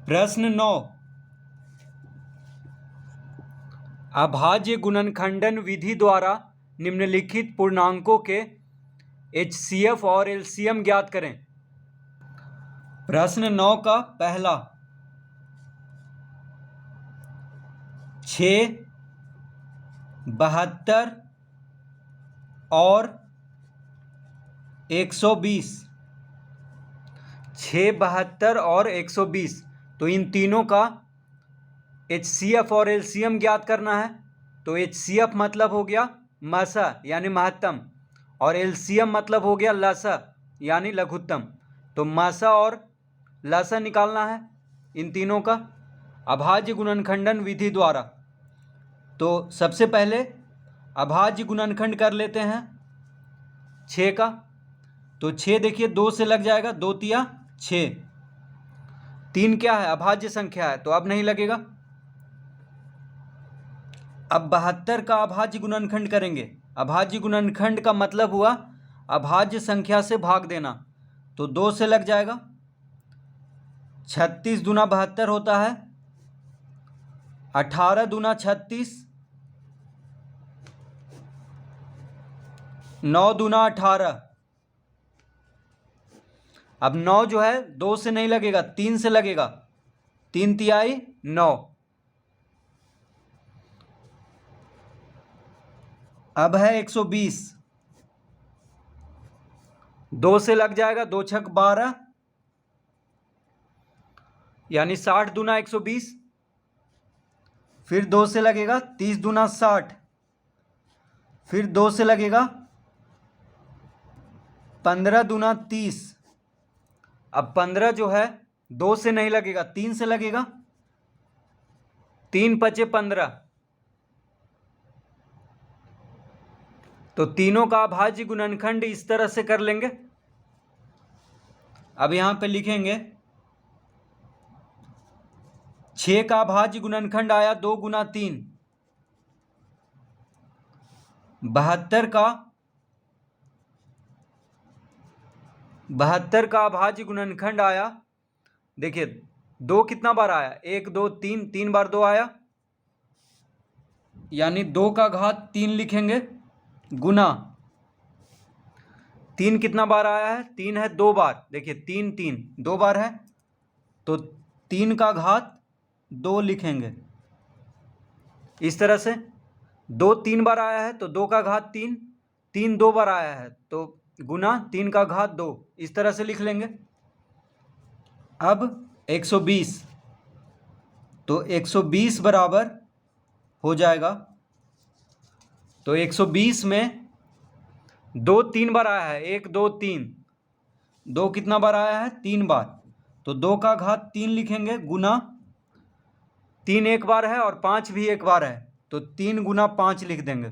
प्रश्न 9, अभाज्य गुणनखंडन विधि द्वारा निम्नलिखित पूर्णांकों के HCF और LCM ज्ञात करें। प्रश्न 9 का पहला, 6, 72 और 120। 6, 72 और 120, तो इन तीनों का HCF और LCM ज्ञात करना है। तो HCF मतलब हो गया मसा यानी महत्तम, और LCM मतलब हो गया लसा यानी लघुत्तम। तो मसा और लसा निकालना है इन तीनों का अभाज्य गुणनखंडन विधि द्वारा। तो सबसे पहले अभाज्य गुणनखंड कर लेते हैं 6 का। तो 6 देखिए 2 से लग जाएगा, 2 तिया 6। 3 क्या है? अभाज्य संख्या है, तो अब नहीं लगेगा। अब 72 का अभाज्य गुणनखंड करेंगे। अभाज्य गुणनखंड का मतलब हुआ अभाज्य संख्या से भाग देना, तो 2 से लग जाएगा। 36 दूना 72 होता है, 18 दूना 36, 9 दूना 18। अब 9 जो है 2 से नहीं लगेगा, 3 से लगेगा। 3 तिहाई 9। अब है 120, 2 से लग जाएगा, 2 छक 12 यानी 60 दूना 120। फिर 2 से लगेगा, 30 दूना 60। फिर 2 से लगेगा, 15 दूना 30। अब 15 जो है 2 से नहीं लगेगा, 3 से लगेगा। 3 पचे 15। तो तीनों का अभाज्य गुणनखंड इस तरह से कर लेंगे। अब यहां पे लिखेंगे 6 का अभाज्य गुणनखंड आया 2 गुना 3। 72 का अभाज्य गुणनखंड आया, देखिए 2 कितना बार आया? 1 2 3, 3 बार 2 आया, यानी 2 का घात 3 लिखेंगे, गुना 3 कितना बार आया है? 3 है 2 बार। देखिए 3 3 2 बार है, तो 3 का घात 2 लिखेंगे। इस तरह से 2 3 बार आया है तो 2 का घात 3, 3 2 बार आया है तो गुना 3 का घात 2, इस तरह से लिख लेंगे। अब 120, तो 120 बराबर हो जाएगा, तो 120 में 2 3 बार आया है, 1 2 3। 2 कितना बार आया है? 3 बार, तो 2 का घात 3 लिखेंगे, गुना 3 एक बार है और 5 भी एक बार है, तो 3 गुना 5 लिख देंगे।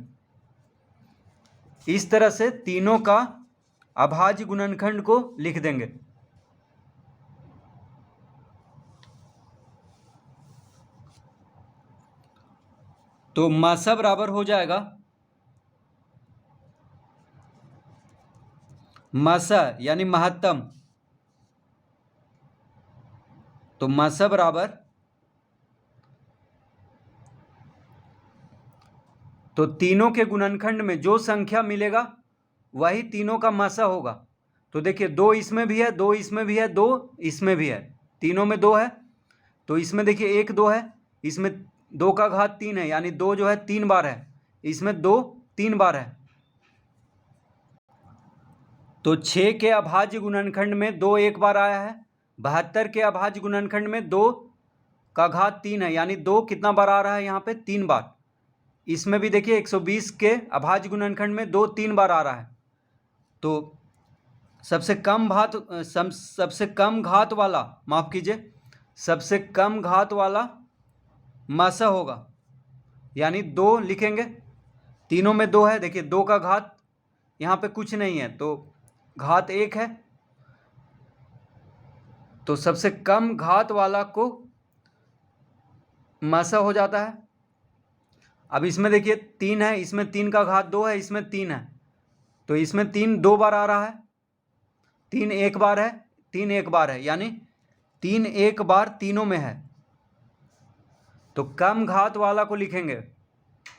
इस तरह से तीनों का अभाज्य गुणनखंड को लिख देंगे। तो मासा बराबर हो जाएगा, मासा यानी महत्तम, तो मासा बराबर, तो तीनों के गुणनखंड में जो संख्या मिलेगा वही तीनों का मासा होगा। तो देखिए 2 इसमें भी है, 2 इसमें भी है, 2 इसमें भी है, तीनों में 2 है। तो इसमें देखिए 1 2 है, इसमें 2 का घात 3 है, यानी 2 जो है 3 बार है, इसमें 2 3 बार है। तो 6 के अभाज्य गुणनखंड में 2 एक बार आया है। 72 के अभाज्य गुणनखंड में 2 का घात 3 है, यानी 2 कितना बार आ रहा है? यहाँ पे 3 बार। इसमें भी देखिए 120 के अभाज्य गुणनखंड में 2 3 बार आ रहा है। तो सबसे कम घात वाला, माफ कीजिए, सबसे कम घात वाला मासा होगा, यानी 2 लिखेंगे। तीनों में 2 है, देखिए 2 का घात यहाँ पे कुछ नहीं है, तो घात 1 है, तो सबसे कम घात वाला को मासा हो जाता है। अब इसमें देखिए 3 है, इसमें 3 का घात 2 है, इसमें 3 है, तो इसमें 3 2 बार आ रहा है, 3 एक बार है, 3 एक बार है, यानी 3 एक बार तीनों में है, तो कम घात वाला को लिखेंगे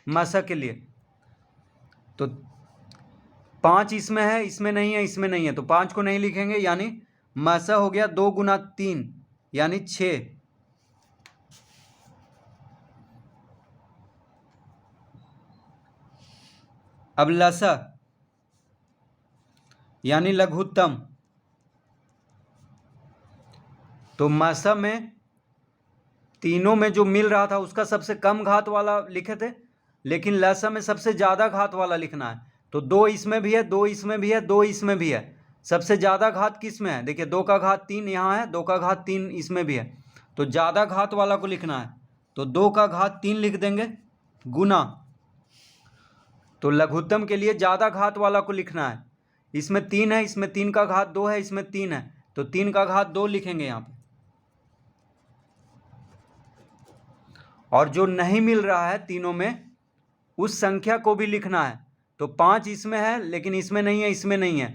मसा के लिए। तो 5 इसमें है, इसमें नहीं है, इसमें नहीं है, तो 5 को नहीं लिखेंगे, यानी मसा हो गया 2 गुना 3 यानी 6। अब लसा यानी लघुत्तम, तो मसा में तीनों में जो मिल रहा था उसका सबसे कम घात वाला लिखे थे, लेकिन लसा में सबसे ज़्यादा घात वाला लिखना है। तो 2 इसमें भी है, 2 इसमें भी है, 2 इसमें भी है। सबसे ज़्यादा घात किस में है? देखिए 2 का घात 3 यहाँ है, 2 का घात 3 इसमें भी है, तो ज़्यादा घात वाला को लिखना है। तो 2 का घात 3 लिख देंगे गुना, तो लघुत्तम के लिए ज़्यादा घात वाला को लिखना है। इसमें 3 है, इसमें 3 का घात 2 है, इसमें 3 है, तो 3 का घात 2 लिखेंगे यहाँ पे। और जो नहीं मिल रहा है तीनों में उस संख्या को भी लिखना है। तो 5 इसमें है लेकिन इसमें नहीं है, इसमें नहीं है,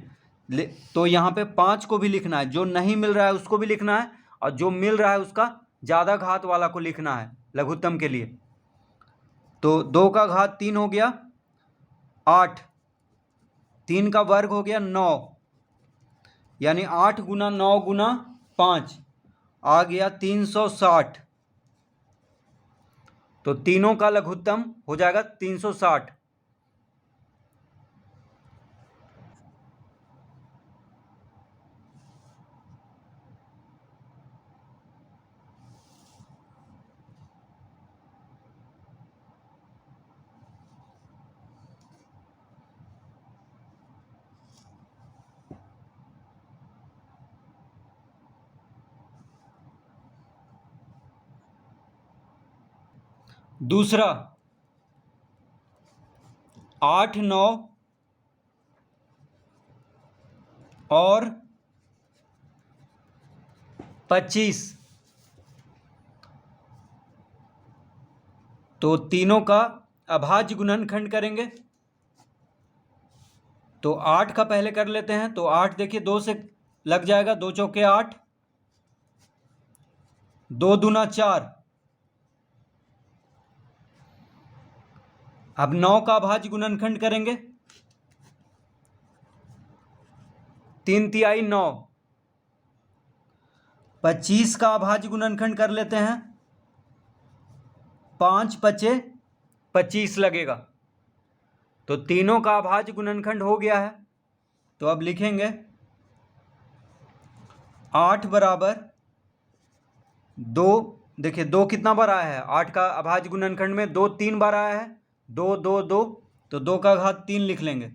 तो यहाँ पे 5 को भी लिखना है। जो नहीं मिल रहा है उसको भी लिखना है, और जो मिल रहा है उसका ज़्यादा घात वाला को लिखना है लघुत्तम के लिए। तो 2 का घात 3 हो गया 8, 3 का वर्ग हो गया 9, यानी 8 गुना 9 गुना 5 आ गया 360। तो तीनों का लघुत्तम हो जाएगा 360। दूसरा 8, 9 और 25, तो तीनों का अभाज्य गुणनखंड करेंगे। तो 8 का पहले कर लेते हैं। तो 8 देखिए 2 से लग जाएगा, 2 चौके 8, 2 दूना 4। अब 9 का अभाज्य गुणनखंड करेंगे, 3 तिहाई 9। 25 का अभाज्य गुणनखंड कर लेते हैं, 5 पचे 25 लगेगा। तो तीनों का अभाज्य गुणनखंड हो गया है। तो अब लिखेंगे 8 बराबर 2। देखिए 2 कितना बार आया है? 8 का अभाज्य गुणनखंड में 2 3 बार आया है, 2 2 2, तो 2 का घात 3 लिख लेंगे।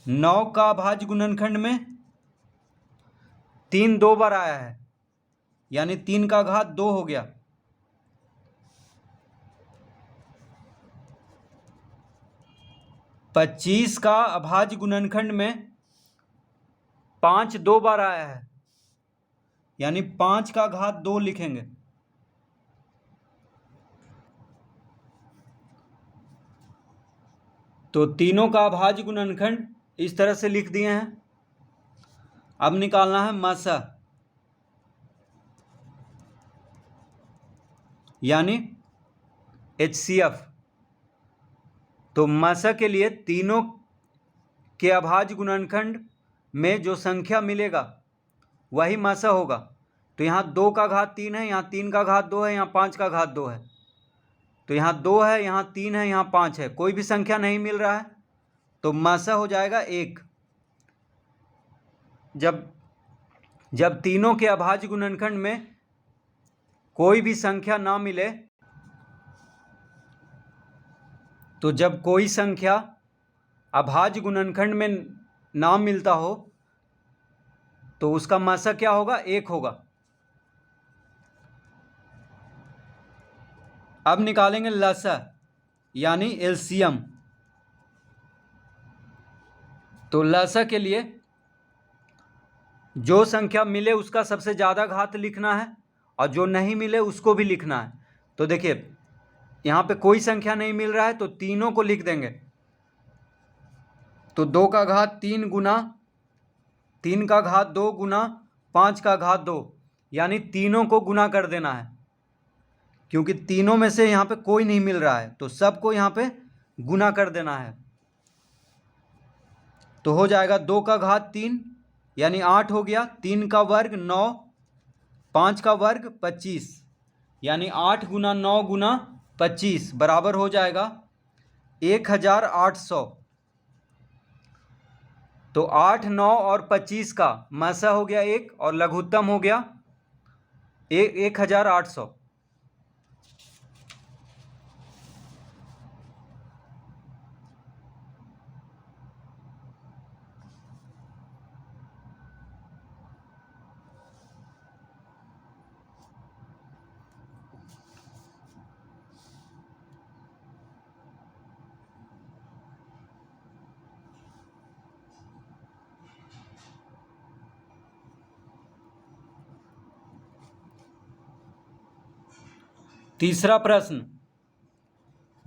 9 का अभाज्य गुणनखंड में 3 2 बार आया है, यानी 3 का घात 2 हो गया। 25 का अभाज्य गुणनखंड में 5 2 बार आया है, यानी 5 का घात 2 लिखेंगे। तो तीनों का अभाज्य गुणनखंड इस तरह से लिख दिए हैं। अब निकालना है मसा, यानी HCF। तो मसा के लिए तीनों के अभाज्य गुणनखंड में जो संख्या मिलेगा वही मसा होगा। तो यहाँ 2 का घात 3 है, यहाँ 3 का घात 2 है, यहाँ 5 का घात 2 है। तो यहाँ 2 है, यहाँ 3 है, यहाँ 5 है, कोई भी संख्या नहीं मिल रहा है, तो मसा हो जाएगा 1। जब तीनों के अभाज्य गुणनखंड में कोई भी संख्या ना मिले, तो जब कोई संख्या अभाज्य गुणनखंड में ना मिलता हो तो उसका मसा क्या होगा? 1 होगा। अब निकालेंगे लसा, यानी LCM। तो लसा के लिए जो संख्या मिले उसका सबसे ज़्यादा घात लिखना है, और जो नहीं मिले उसको भी लिखना है। तो देखिए यहाँ पे कोई संख्या नहीं मिल रहा है, तो तीनों को लिख देंगे। तो 2 का घात 3 गुना 3 का घात 2 गुना 5 का घात 2, यानी तीनों को गुना कर देना है, क्योंकि तीनों में से यहाँ पे कोई नहीं मिल रहा है, तो सबको यहाँ पे गुना कर देना है। तो हो जाएगा 2 का घात 3 यानी 8 हो गया, 3 का वर्ग 9, 5 का वर्ग 25, यानी 8 गुना 9 गुना 25 बराबर हो जाएगा 1800। तो 8, 9 और 25 का मसा हो गया 1 और लघुत्तम हो गया 1800। तीसरा प्रश्न,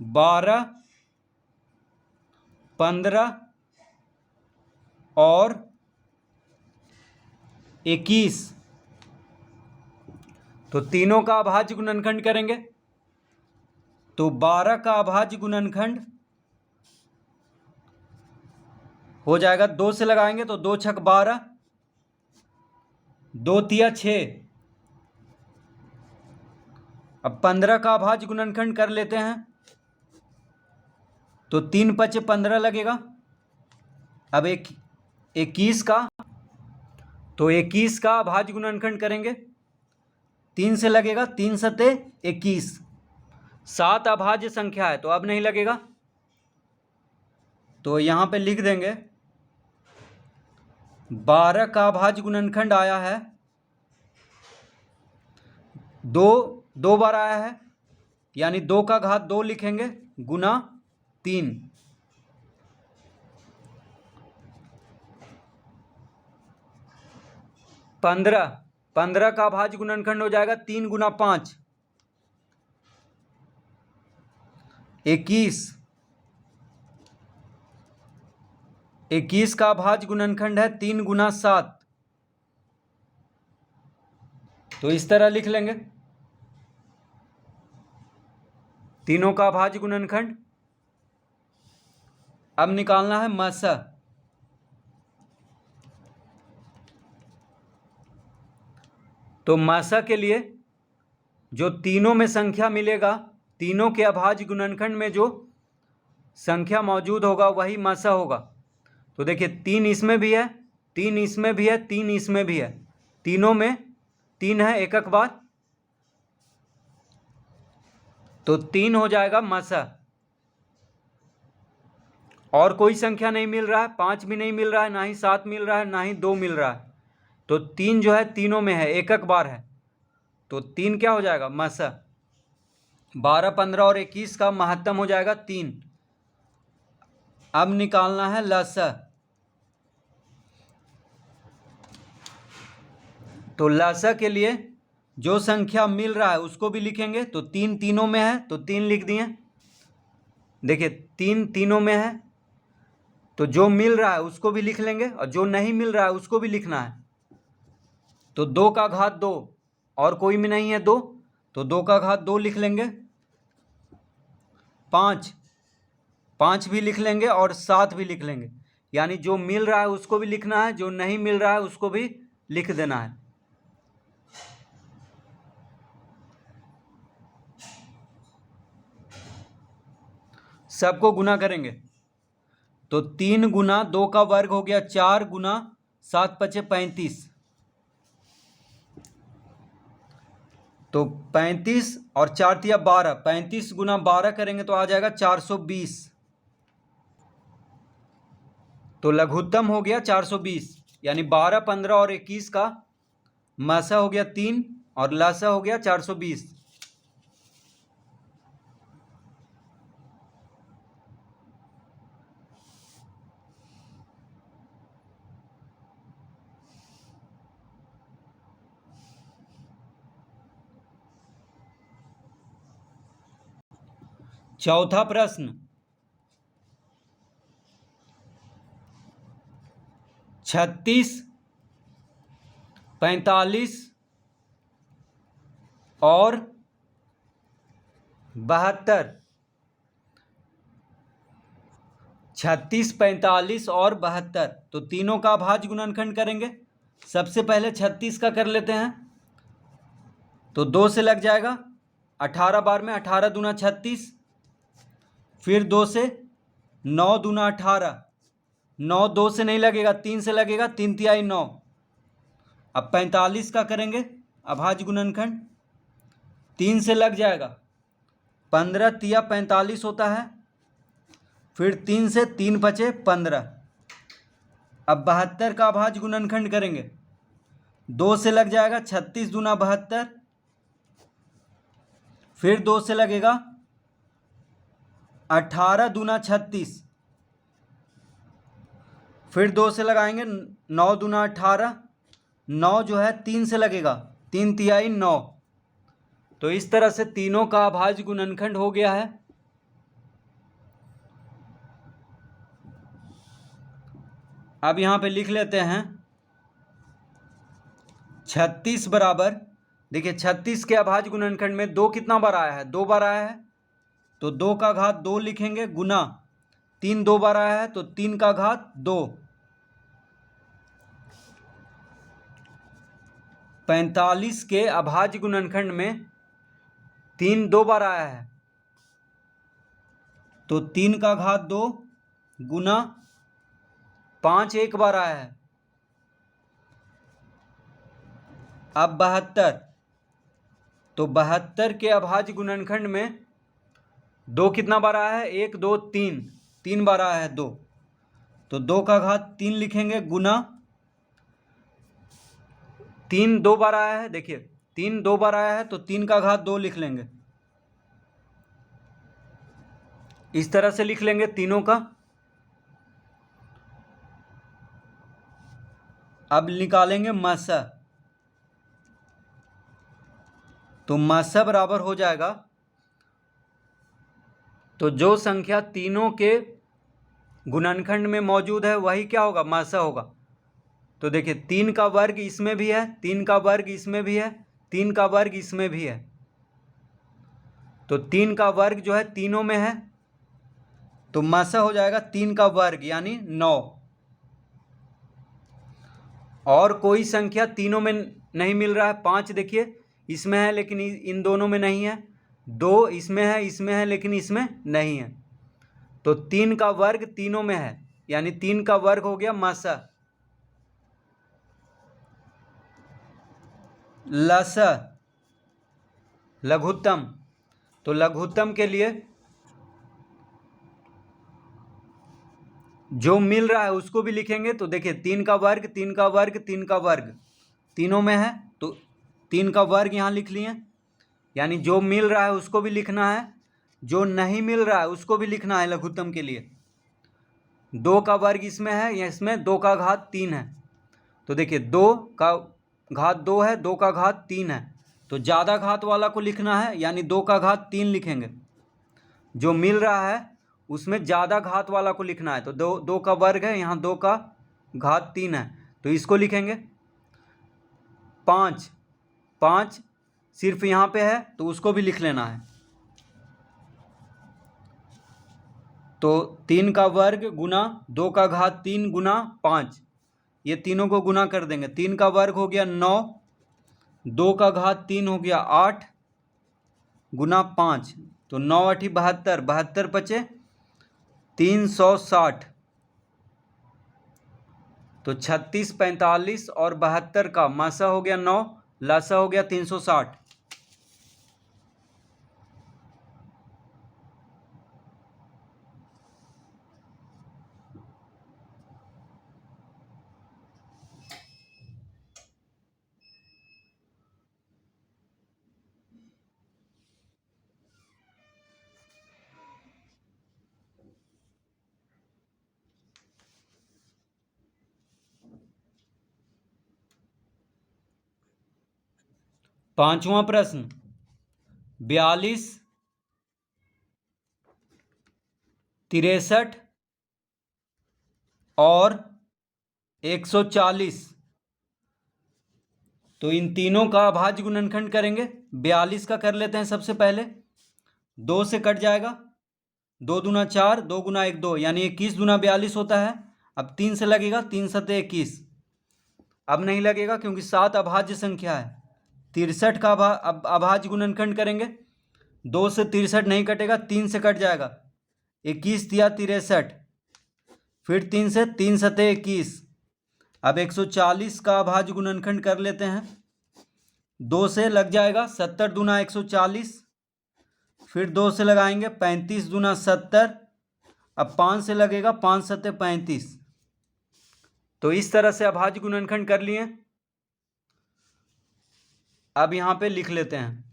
12, 15 और 21, तो तीनों का अभाज्य गुणनखंड करेंगे। तो 12 का अभाज्य गुणनखंड हो जाएगा, 2 से लगाएंगे तो 2 छक 12, 2 तिया 6। अब 15 का अभाज्य गुणनखंड कर लेते हैं, तो 3 पचे 15 लगेगा। अब 21 का, तो 21 का अभाज्य गुणनखंड करेंगे, 3 से लगेगा, 3 सते 21। 7 अभाज्य संख्या है तो अब नहीं लगेगा, तो यहाँ पे लिख देंगे 12 का अभाज्य गुणनखंड आया है, 2 बार आया है, यानी 2 का घात 2 लिखेंगे गुना 3। 15 का अभाज्य गुणनखंड हो जाएगा 3 गुना 5, 21 का अभाज्य गुणनखंड है 3 गुना 7, तो इस तरह लिख लेंगे तीनों का अभाज्य गुणनखंड। अब निकालना है मसा। तो मसा के लिए जो तीनों में संख्या मिलेगा, तीनों के अभाज्य गुणनखंड में जो संख्या मौजूद होगा वही मसा होगा। तो देखिए 3 इसमें भी है, 3 इसमें भी है, 3 इसमें भी है, तीनों में 3 है एकक बार, तो 3 हो जाएगा मसा। और कोई संख्या नहीं मिल रहा है, 5 भी नहीं मिल रहा है, ना ही 7 मिल रहा है, ना ही 2 मिल रहा है, तो 3 जो है तीनों में है, एकक बार है, तो 3 क्या हो जाएगा मसा। 12, 15 और 21 का महत्तम हो जाएगा 3। अब निकालना है लसा। तो लसा के लिए जो संख्या मिल रहा है उसको भी लिखेंगे, तो 3 तीनों में है तो 3 लिख दिए। देखिए 3 तीनों में है तो जो मिल रहा है उसको भी लिख लेंगे, और जो नहीं मिल रहा है उसको भी लिखना है। तो 2 का घात 2 और कोई में नहीं है 2, तो 2 का घात 2 लिख लेंगे। 5 भी लिख लेंगे और 7 भी लिख लेंगे, यानी जो मिल रहा है उसको भी लिखना है, जो नहीं मिल रहा है उसको भी लिख देना है। सबको गुना करेंगे, तो 3 गुना 2 का वर्ग हो गया 4 गुना 7 पचे 35, तो 35 और 4 तिया 12, 35 गुना 12 करेंगे तो आ जाएगा 420, तो लघुत्तम हो गया 420, यानी 12, 15 और 21 का मसा हो गया 3 और लसा हो गया 420। चौथा प्रश्न, 36, 45 और 72, 36, 45 और 72, तो तीनों का अभाज्य गुणनखंड करेंगे। सबसे पहले 36 का कर लेते हैं, तो 2 से लग जाएगा, 18 बार में 18 दूना 36, फिर 2 से 9 दूना 18, 9 2 से नहीं लगेगा, 3 से लगेगा, 3 तिहाई 9। अब 45 का करेंगे अभाज्य गुणनखंड, 3 से लग जाएगा, 15 तिया 45 होता है, फिर 3 से 3 बचे 15। अब 72 का अभाज्य गुणनखंड करेंगे, 2 से लग जाएगा, 36 दूना 72, फिर 2 से लगेगा, 18 दूना 36, फिर 2 से लगाएंगे, 9 दूना 18, 9 जो है 3 से लगेगा, 3 तिहाई 9। तो इस तरह से तीनों का अभाज्य गुणनखंड हो गया है। अब यहाँ पे लिख लेते हैं 36 बराबर, देखिए 36 के अभाज्य गुणनखंड में 2 कितना बार आया है, 2 बार आया है, तो 2 का घात 2 लिखेंगे, गुना 3 2 बार आया है, तो 3 का घात 2। 45 के अभाज्य गुणनखंड में 3 2 बार आया है, तो 3 का घात 2 गुना 5 1 बार आया है। अब 72, तो 72 के अभाज्य गुणनखंड में 2 कितना बार आया है, 1 2 3, 3 बार आया है 2, तो 2 का घात 3 लिखेंगे, गुना 3 2 बार आया है, देखिए 3 2 बार आया है, तो 3 का घात 2 लिख लेंगे। इस तरह से लिख लेंगे तीनों का। अब निकालेंगे मासा, तो मासा बराबर हो जाएगा, तो जो संख्या तीनों के गुणनखंड में मौजूद है वही क्या होगा, मासा होगा। तो देखिए 3 का वर्ग इसमें भी है, 3 का वर्ग इसमें भी है, 3 का वर्ग इसमें भी है, तो 3 का वर्ग जो है तीनों में है, तो मासा हो जाएगा 3 का वर्ग यानी 9। और कोई संख्या तीनों में नहीं मिल रहा है, 5 देखिए इसमें है लेकिन इन दोनों में नहीं है, 2 इसमें है लेकिन इसमें नहीं है, तो 3 का वर्ग तीनों में है, यानी 3 का वर्ग हो गया मासा। लसा लघुत्तम, तो लघुत्तम के लिए जो मिल रहा है उसको भी लिखेंगे, तो देखिए 3 का वर्ग 3 का वर्ग 3 का वर्ग तीनों में है, तो 3 का वर्ग यहाँ लिख लिए, यानी जो मिल रहा है उसको भी लिखना है, जो नहीं मिल रहा है उसको भी लिखना है लघुत्तम के लिए। 2 का वर्ग इसमें है, या इसमें 2 का घात 3 है, तो देखिए 2 का घात 2 है, 2 का घात 3 है, तो ज़्यादा घात वाला को लिखना है, यानी 2 का घात 3 लिखेंगे। जो मिल रहा है उसमें ज़्यादा घात वाला को लिखना है, तो 2 का वर्ग है, यहाँ 2 का घात 3 है, तो इसको लिखेंगे। 5 5 सिर्फ यहाँ पे है, तो उसको भी लिख लेना है, तो 3 का वर्ग गुना 2 का घात 3 गुना 5, ये तीनों को गुना कर देंगे। 3 का वर्ग हो गया 9, 2 का घात 3 हो गया 8 गुना 5, तो 9 8 72, 72 बचे 360, तो 36 45 और 72 का मासा हो गया 9, लासा हो गया 360। पांचवा प्रश्न, 42 63 और 140 तो इन तीनों का अभाज्य गुणनखंड करेंगे। 42 का कर लेते हैं सबसे पहले। 2 से कट जाएगा, 2 दूना 4, 2 गुना 1 2, यानी 21 दूना 42 होता है। अब 3 से लगेगा, 3 सते 21। अब नहीं लगेगा क्योंकि 7 अभाज्य संख्या है। 63 का अभाज्य गुणनखंड करेंगे। 2 से 63 नहीं कटेगा, 3 से कट जाएगा, 21 तिया 63, फिर 3 से, 3 सते 21। अब 140 का अभाज्य गुणनखंड कर लेते हैं। 2 से लग जाएगा, 70 दूना 140, फिर 2 से लगाएंगे, 35 दूना 70। अब 5 से लगेगा, 5 सते 35। तो इस तरह से अभाज्य गुणनखंड कर लिए। अब यहां पे लिख लेते हैं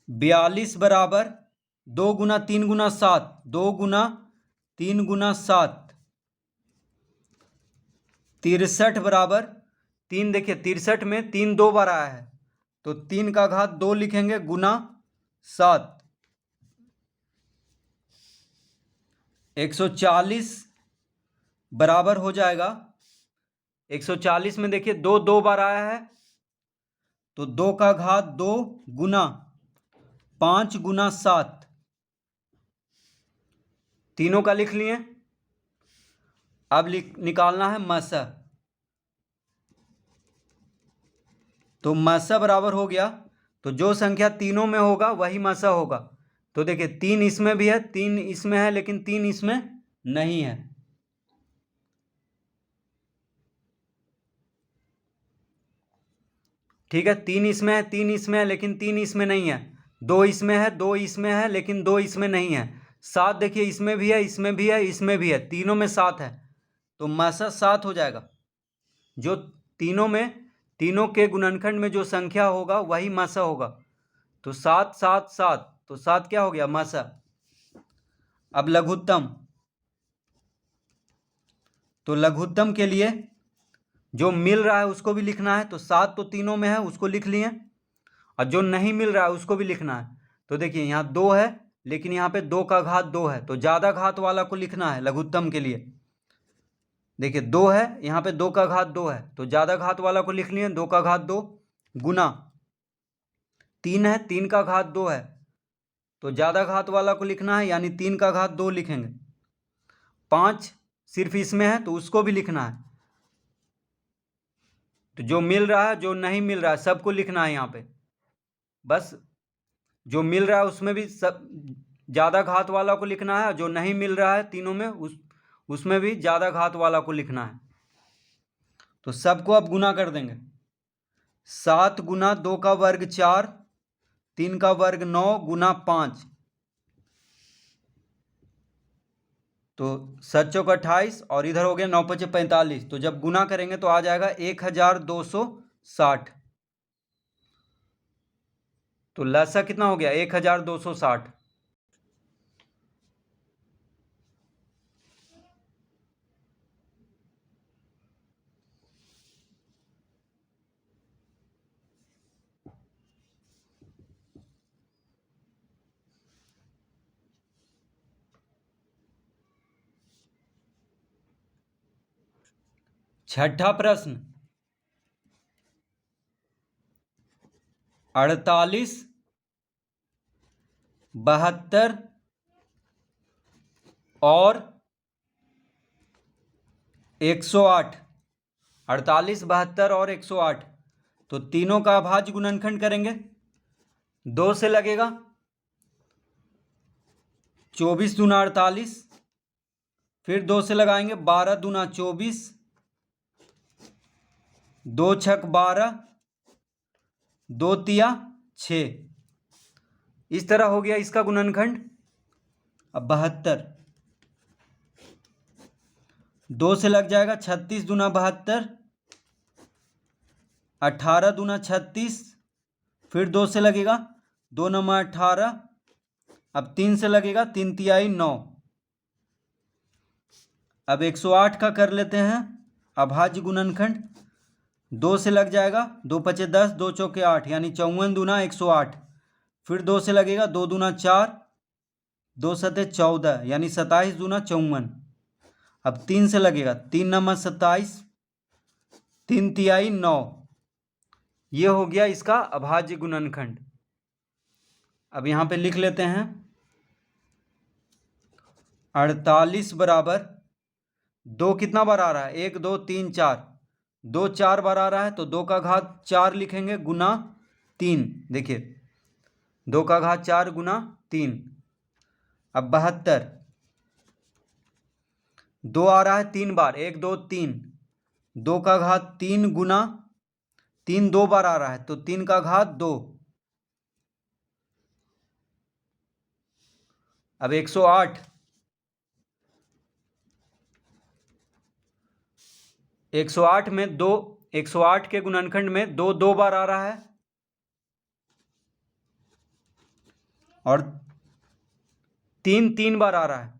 42 बराबर 2 गुना 3 गुना 7, 2 गुना 3 गुना 7, 63 बराबर 3। देखिए 63 में 3 2 बार आया है, तो 3 का घात 2 लिखेंगे गुना 7। 140 बराबर हो जाएगा, 140 में देखिए 2 2 बार आया है, तो 2 का घात 2 गुना 5 गुना 7। तीनों का लिख लिए। अब निकालना है मसा। तो मसा बराबर हो गया, तो जो संख्या तीनों में होगा वही मसा होगा। तो देखिए 3 इसमें भी है, 3 इसमें है, लेकिन 3 इसमें नहीं है। ठीक है, 3 इसमें है, 3 इसमें है, लेकिन 3 इसमें नहीं है। 2 इसमें है, 2 इसमें है, लेकिन 2 इसमें नहीं है। 7 देखिए इसमें भी है, इसमें भी है, इसमें भी है, तीनों में 7 है, तो मसा 7 हो जाएगा। जो तीनों में, तीनों के गुणनखंड में जो संख्या होगा वही मसा होगा। तो 7 7 7, तो 7 क्या हो गया, मसा। अब लघुत्तम, तो लघुत्तम के लिए जो मिल रहा है उसको भी लिखना है। तो 7 तो तीनों में है, उसको लिख लिए, और जो नहीं मिल रहा है उसको भी लिखना है। तो देखिए यहाँ 2 है, लेकिन यहाँ पे 2 का घात 2 है, तो ज़्यादा घात वाला को लिखना है लघुत्तम के लिए। देखिए 2 है, यहाँ पे 2 का घात 2 है, तो ज़्यादा घात वाला को लिख लिए, 2 का घात 2 गुना 3 है, 3 का घात 2 है, तो ज़्यादा घात वाला को लिखना है, यानी 3 का घात 2 लिखेंगे। 5 सिर्फ इसमें है, तो उसको भी लिखना है। तो जो मिल रहा है, जो नहीं मिल रहा है, सबको लिखना है यहाँ पे। बस जो मिल रहा है उसमें भी सब ज़्यादा घात वाला को लिखना है, जो नहीं मिल रहा है तीनों में उसमें भी ज़्यादा घात वाला को लिखना है। तो सबको अब गुना कर देंगे। 7 गुना 2 का वर्ग 4, 3 का वर्ग 9 गुना 5, तो 7 चौक 28, और इधर हो गया 9 पचे 45। तो जब गुना करेंगे तो आ जाएगा 1260। तो लसा कितना हो गया, 1260। छठा प्रश्न, 48 72 और 108। 48 72 और 108, तो तीनों का अभाज्य गुणनखंड करेंगे। 2 से लगेगा, 24 दूना 48, फिर 2 से लगाएंगे, 12 दूना 24, 2 छक 12, 2 तिया 6। इस तरह हो गया इसका गुणनखंड। अब 72, 2 से लग जाएगा, 36 दूना 72, 18 दूना 36, फिर 2 से लगेगा, 2 नमा 18, अब 3 से लगेगा, 3 तियाई 9। अब 108 का कर लेते हैं अभाज्य गुणनखंड। 2 से लग जाएगा, 2 पचे 10, 2 चौके 8, यानी 54 दूना 108। फिर 2 से लगेगा, 2 दूना 4, 2 सते 14, यानी 27 दूना 54। अब 3 से लगेगा, 3 नमा 27, 3 तिहाई 9, ये हो गया इसका अभाज्य गुणनखंड। अब यहाँ पे लिख लेते हैं 48 बराबर 2 कितना बार आ रहा है, 1 2 3 4, 2 4 बार आ रहा है तो 2 का घात 4 लिखेंगे गुना 3। देखिए 2 का घात 4 गुना 3। अब 72, 2 आ रहा है 3 बार, 1 2 3, 2 का घात 3 गुना 3 2 बार आ रहा है तो 3 का घात 2। अब 108, 108 में 2, 108 के गुणनखंड में 2 2 बार आ रहा है और 3 3 बार आ रहा है।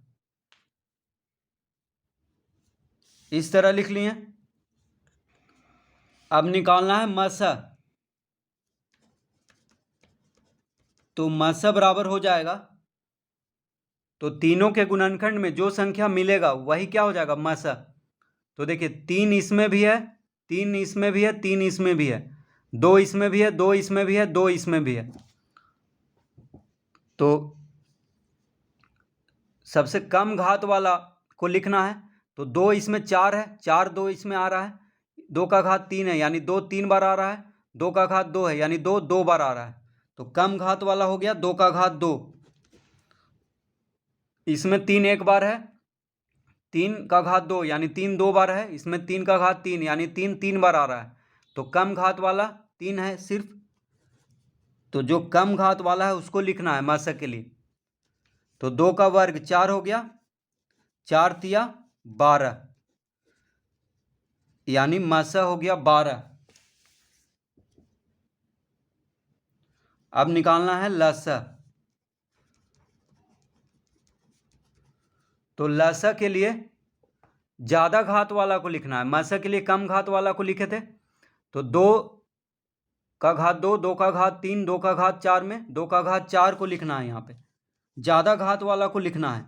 इस तरह लिख लिए। अब निकालना है मसा, तो मसा बराबर हो जाएगा, तो तीनों के गुणनखंड में जो संख्या मिलेगा वही क्या हो जाएगा, मसा। तो देखिए 3 इसमें भी है, 3 इसमें भी है, 3 इसमें भी है, 2 इसमें भी है, 2 इसमें भी है, 2 इसमें भी है। तो सबसे कम घात वाला को लिखना है, तो 2 इसमें 4 है, 4 2 इसमें आ रहा है, 2 का घात 3 है यानी 2 3 बार आ रहा है, 2 का घात 2 है यानी 2 2 बार आ रहा है। तो कम घात वाला हो गया 2 का घात 2। इसमें 3 एक बार है, 3 का घात 2 यानी 3 2 बार है, इसमें 3 का घात 3 यानी 3 3 बार आ रहा है। तो कम घात वाला 3 है सिर्फ, तो जो कम घात वाला है उसको लिखना है मासक के लिए। तो 2 का वर्ग 4 हो गया, 4 तिया 12 यानी मासा हो गया 12। अब निकालना है लसा, तो लसा के लिए ज्यादा घात वाला को लिखना है, मासा के लिए कम घात वाला को लिखे थे। तो 2 का घात 2, 2 का घात 3, 2 का घात 4 में 2 का घात 4 को लिखना है। यहाँ पे ज्यादा घात वाला को लिखना है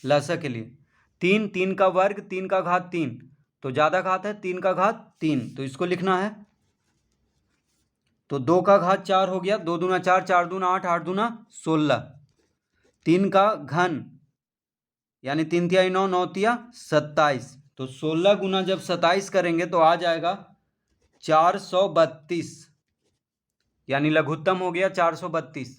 लसा के लिए। 3 3 का वर्ग 3 का घात 3, तो ज्यादा घात है 3 का घात 3, तो इसको लिखना है। तो 2 का घात 4 हो गया, 2 दूना 4, 4 दूना 8, 8 दूना 16। 3 का घन यानी 3 तिहाई 9, 9 तिया 27, तो 16 गुना जब 27 करेंगे तो आ जाएगा 432, यानी लघुत्तम हो गया 432।